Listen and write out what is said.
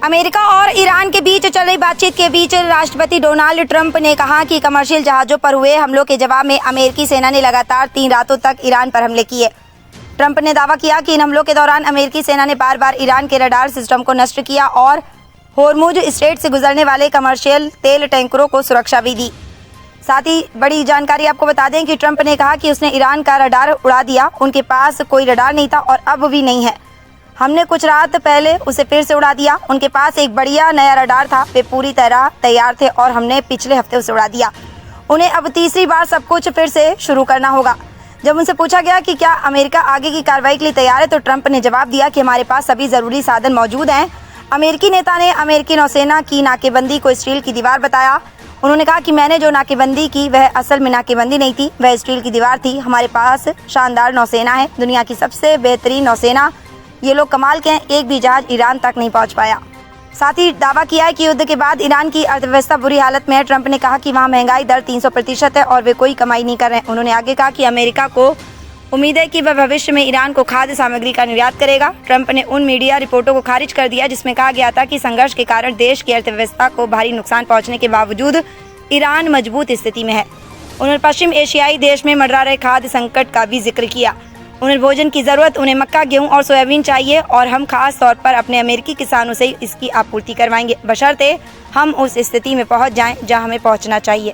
America और Iran के बीच चल रही बातचीत के बीच राष्ट्रपति डोनाल्ड ट्रंप ने कहा कि कमर्शियल जहाजों पर हुए हमलों के जवाब में अमेरिकी सेना ने लगातार 3 रातों तक ईरान पर हमले किए। ट्रंप ने दावा किया कि इन हमलों के दौरान अमेरिकी सेना ने बार बार ईरान के रडार सिस्टम को नष्ट किया और होर्मुज स्ट्रेट से गुजरने वाले कमर्शियल तेल टैंकरों को सुरक्षा भी दी। साथ ही बड़ी जानकारी आपको बता दें कि ट्रंप ने कहा कि उसने ईरान का रडार उड़ा दिया। उनके पास कोई रडार नहीं था और अब भी नहीं है। हमने कुछ रात पहले उसे फिर से उड़ा दिया। उनके पास एक बढ़िया नया रडार था, वे पूरी तरह तैयार थे और हमने पिछले हफ्ते उसे उड़ा दिया। उन्हें अब तीसरी बार सब कुछ फिर से शुरू करना होगा। जब उनसे पूछा गया कि क्या अमेरिका आगे की कार्रवाई के लिए तैयार है, तो ट्रंप ने जवाब दिया कि हमारे पास सभी जरूरी साधन मौजूद हैं। अमेरिकी नेता ने अमेरिकी नौसेना की नाकेबंदी को स्टील की दीवार बताया। उन्होंने कहा कि मैंने जो नाकेबंदी की वह असल में नाकेबंदी नहीं थी, वह स्टील की दीवार थी। हमारे पास शानदार नौसेना है, दुनिया की सबसे बेहतरीन नौसेना। ये लोग कमाल के हैं, एक भी जहाज ईरान तक नहीं पहुंच पाया। साथ ही दावा किया है कि युद्ध के बाद ईरान की अर्थव्यवस्था बुरी हालत में है। ट्रंप ने कहा कि वहां महंगाई दर 300% है और वे कोई कमाई नहीं कर रहे हैं। उन्होंने आगे कहा कि अमेरिका को उम्मीद है कि वह भविष्य में ईरान को खाद्य सामग्री का निर्यात करेगा। ट्रंप ने उन मीडिया रिपोर्टों को खारिज कर दिया जिसमें कहा गया था कि संघर्ष के कारण देश की अर्थव्यवस्था को भारी नुकसान पहुंचने के बावजूद ईरान मजबूत स्थिति में है। उन्होंने पश्चिम एशियाई देश में मंडरा रहे खाद्य संकट का भी जिक्र किया। उन्हें भोजन की जरूरत, उन्हें मक्का, गेहूं और सोयाबीन चाहिए और हम खास तौर पर अपने अमेरिकी किसानों से इसकी आपूर्ति करवाएंगे, बशर्ते हम उस स्थिति में पहुंच जाएं जहां हमें पहुंचना चाहिए।